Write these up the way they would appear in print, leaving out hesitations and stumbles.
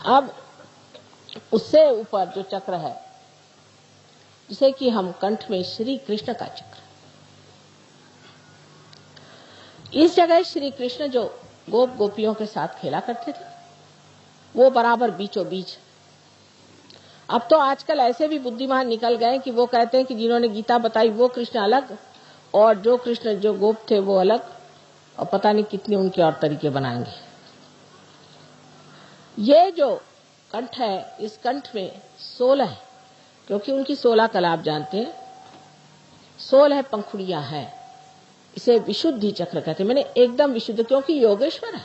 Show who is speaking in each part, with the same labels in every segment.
Speaker 1: अब उससे ऊपर जो चक्र है, जिसे कि हम कंठ में श्री कृष्ण का चक्र, इस जगह श्री कृष्ण जो गोप गोपियों के साथ खेला करते थे, वो बराबर बीचों बीच। अब तो आजकल ऐसे भी बुद्धिमान निकल गए कि वो कहते हैं कि जिन्होंने गीता बताई वो कृष्ण अलग और जो कृष्ण जो गोप थे वो अलग, और पता नहीं कितने उनके और तरीके बनाएंगे। ये जो कंठ है, इस कंठ में 16 है, क्योंकि उनकी 16 कला आप जानते हैं, 16 पंखुड़ियां हैं। इसे विशुद्धि चक्र कहते हैं, मैंने एकदम विशुद्ध, क्योंकि योगेश्वर है।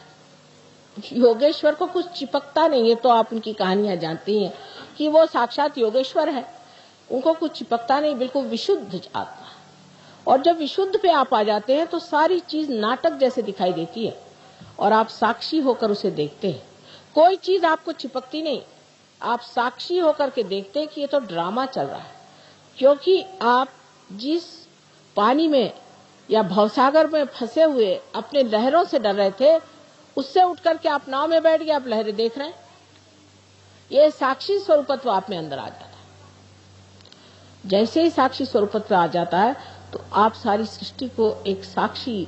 Speaker 1: योगेश्वर को कुछ चिपकता नहीं है। तो आप उनकी कहानियां जानती हैं कि वो साक्षात योगेश्वर है, उनको कुछ चिपकता नहीं, बिल्कुल विशुद्ध आत्मा। और जब विशुद्ध पे आप आ जाते हैं तो सारी चीज नाटक जैसे दिखाई देती है और आप साक्षी होकर उसे देखते हैं। कोई चीज आपको चिपकती नहीं, आप साक्षी होकर के देखते हैं कि ये तो ड्रामा चल रहा है। क्योंकि आप जिस पानी में या भवसागर में फंसे हुए अपने लहरों से डर रहे थे, उससे उठकर के आप नाव में बैठ गए, आप लहरें देख रहे हैं। ये साक्षी स्वरूपत्व आप में अंदर आ जाता है। जैसे ही साक्षी स्वरूपत्व आ जाता है तो आप सारी सृष्टि को एक साक्षी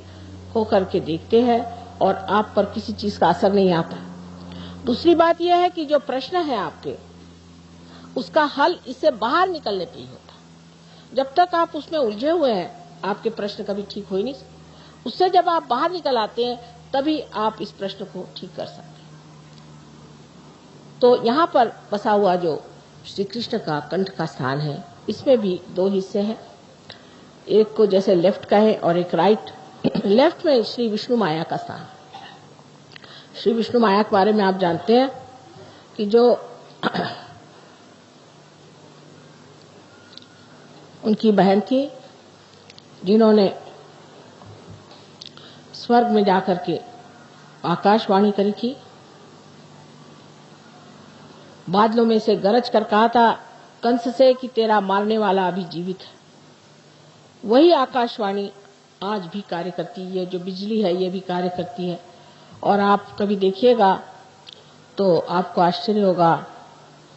Speaker 1: होकर के देखते हैं और आप पर किसी चीज का असर नहीं आता। दूसरी बात यह है कि जो प्रश्न है आपके, उसका हल इससे बाहर निकलने पे ही होता। जब तक आप उसमें उलझे हुए हैं, आपके प्रश्न कभी ठीक हो ही नहीं सकते। उससे जब आप बाहर निकल आते हैं, तभी आप इस प्रश्न को ठीक कर सकते हैं। तो यहाँ पर बसा हुआ जो श्री कृष्ण का कंठ का स्थान है, इसमें भी 2 हिस्से हैं। एक को जैसे लेफ्ट का है और एक राइट। लेफ्ट में श्री विष्णु माया का स्थान। श्री विष्णु माया के बारे में आप जानते हैं कि जो उनकी बहन थी, जिन्होंने स्वर्ग में जाकर के आकाशवाणी करी थी, बादलों में से गरज कर कहा था कंस से कि तेरा मारने वाला अभी जीवित है। वही आकाशवाणी आज भी कार्य करती है। जो बिजली है ये भी कार्य करती है। और आप कभी देखिएगा तो आपको आश्चर्य होगा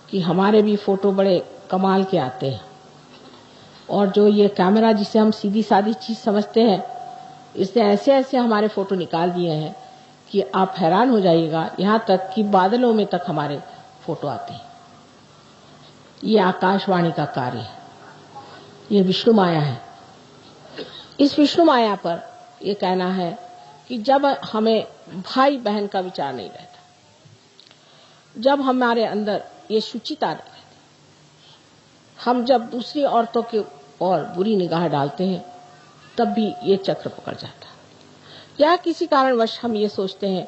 Speaker 1: कि हमारे भी फोटो बड़े कमाल के आते हैं। और जो ये कैमरा जिसे हम सीधी सादी चीज समझते हैं, इसने ऐसे ऐसे हमारे फोटो निकाल दिए हैं कि आप हैरान हो जाइएगा। यहाँ तक कि बादलों में तक हमारे फोटो आते हैं। ये आकाशवाणी का कार्य है, ये विष्णु माया है। इस विष्णु माया पर ये कहना है कि जब हमें भाई बहन का विचार नहीं रहता, जब हमारे अंदर ये शुचिता नहीं रहती, हम जब दूसरी औरतों के और बुरी निगाह डालते हैं, तब भी ये चक्र पकड़ जाता है। या किसी कारणवश हम ये सोचते हैं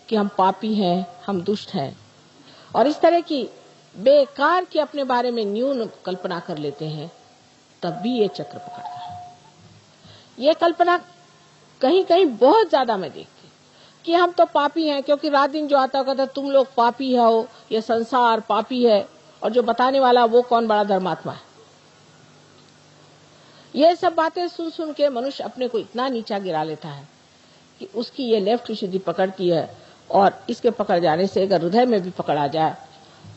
Speaker 1: कि हम पापी हैं, हम दुष्ट हैं, और इस तरह की बेकार की अपने बारे में न्यून कल्पना कर लेते हैं, तब भी ये चक्र पकड़ता है। ये कल्पना कहीं कहीं बहुत ज्यादा मैं देखती कि हम तो पापी हैं, क्योंकि रात दिन जो आता कहता तुम लोग पापी हो, ये संसार पापी है, और जो बताने वाला वो कौन बड़ा धर्मात्मा है। ये सब बातें सुन सुन के मनुष्य अपने को इतना नीचा गिरा लेता है कि उसकी ये लेफ्ट विशुद्धि पकड़ती है। और इसके पकड़ जाने से अगर हृदय में भी पकड़ आ जाए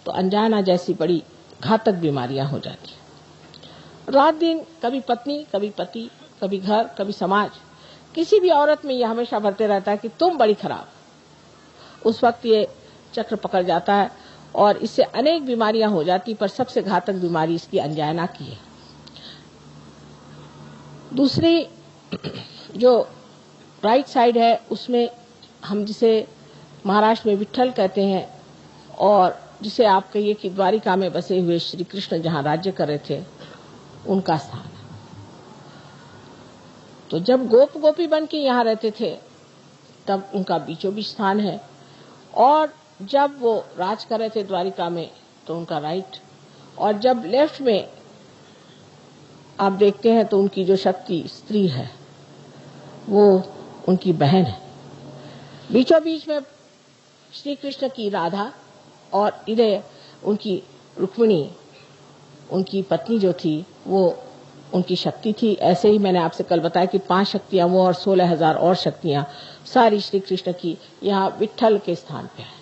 Speaker 1: तो अनजाना जैसी बड़ी घातक बीमारियां हो जाती है। रात दिन कभी पत्नी, कभी पति, कभी घर, कभी समाज, किसी भी औरत में यह हमेशा भरते रहता है कि तुम बड़ी खराब। उस वक्त ये चक्र पकड़ जाता है और इससे अनेक बीमारियां हो जाती, पर सबसे घातक बीमारी इसकी अनजाना की है। दूसरी जो राइट साइड है, उसमें हम जिसे महाराष्ट्र में विट्ठल कहते हैं, और जिसे आप कहिए कि द्वारिका में बसे हुए श्री कृष्ण जहां राज्य कर रहे थे, उनका स्थान है। तो जब गोप गोपी बन के यहाँ रहते थे, तब उनका बीचों बीच स्थान है। और जब वो राज कर रहे थे द्वारिका में, तो उनका राइट। और जब लेफ्ट में आप देखते हैं तो उनकी जो शक्ति स्त्री है, वो उनकी बहन है। बीचों बीच में श्री कृष्ण की राधा, और इधर उनकी रुक्मिणी, उनकी पत्नी जो थी, वो उनकी शक्ति थी। ऐसे ही मैंने आपसे कल बताया कि 5 शक्तियां वो और 16,000 और शक्तियां सारी श्री कृष्ण की यहाँ विट्ठल के स्थान पे है।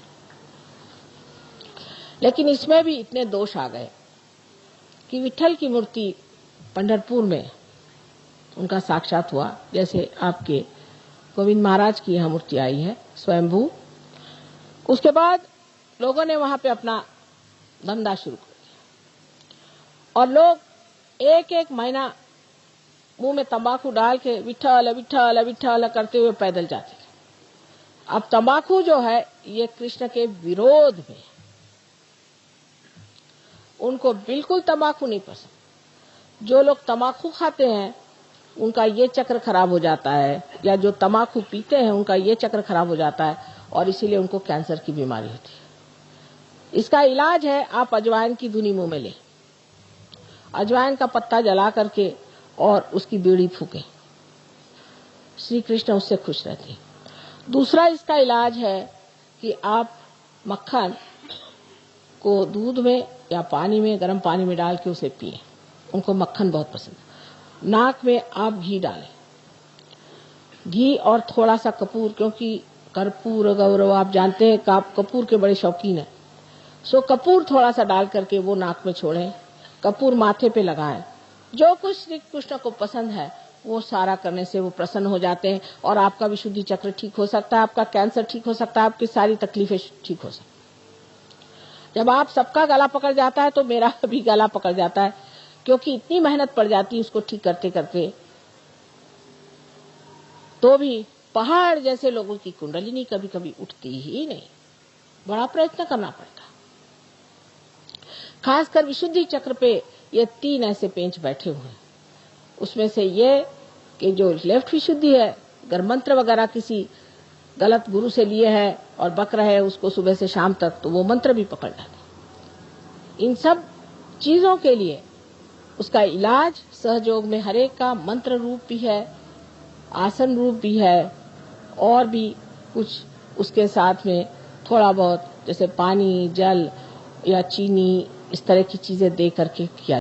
Speaker 1: लेकिन इसमें भी इतने दोष आ गए कि विठ्ठल की मूर्ति पंढरपुर में उनका साक्षात हुआ, जैसे आपके गोविंद महाराज की यहां मूर्ति आई है स्वयंभू। उसके बाद लोगों ने वहां पे अपना धंधा शुरू कर दिया और लोग एक एक महीना मुंह में तंबाकू डाल के विठ्ठल विठ्ठल विठ्ठल करते हुए पैदल जाते थे। अब तंबाकू जो है ये कृष्ण के विरोध में, उनको बिल्कुल तंबाकू नहीं पसंद। जो लोग तंबाकू खाते हैं उनका ये चक्र खराब हो जाता है, या जो तंबाकू पीते हैं उनका ये चक्र खराब हो जाता है और इसीलिए उनको कैंसर की बीमारी होती है। इसका इलाज है आप अजवाइन की धुनी मुंह में लें, अजवाइन का पत्ता जला करके और उसकी बीड़ी फूकें, श्री कृष्ण उससे खुश रहते हैं। दूसरा इसका इलाज है कि आप मक्खन को दूध में या पानी में, गर्म पानी में डाल के उसे पिएं, उनको मक्खन बहुत पसंद है। नाक में आप घी डालें, घी और थोड़ा सा कपूर, क्योंकि कर्पूर गौरव आप जानते हैं कि आप कपूर के बड़े शौकीन हैं, सो कपूर थोड़ा सा डाल करके वो नाक में छोड़ें, कपूर माथे पे लगाएं। जो कुछ श्री कृष्ण को पसंद है वो सारा करने से वो प्रसन्न हो जाते हैं और आपका विशुद्धि चक्र ठीक हो सकता है, आपका कैंसर ठीक हो सकता है, आपकी सारी तकलीफें ठीक हो सकती। जब आप सबका गला पकड़ जाता है तो मेरा भी गला पकड़ जाता है, क्योंकि इतनी मेहनत पड़ जाती है उसको ठीक करते करते, तो भी पहाड़ जैसे लोगों की कुंडलिनी कभी कभी उठती ही नहीं, बड़ा प्रयत्न करना पड़ता। खासकर विशुद्धि चक्र पे ये 3 ऐसे पेंच बैठे हुए हैं। उसमें से ये कि जो लेफ्ट विशुद्धि है, अगर मंत्र वगैरह किसी गलत गुरु से लिए है और बक रहे हैं उसको सुबह से शाम तक, तो वो मंत्र भी पकड़ जाते। इन सब चीजों के लिए उसका इलाज सहयोग में हरेक का मंत्र रूप भी है, आसन रूप भी है, और भी कुछ उसके साथ में थोड़ा बहुत जैसे पानी, जल या चीनी, इस तरह की चीजें दे करके किया।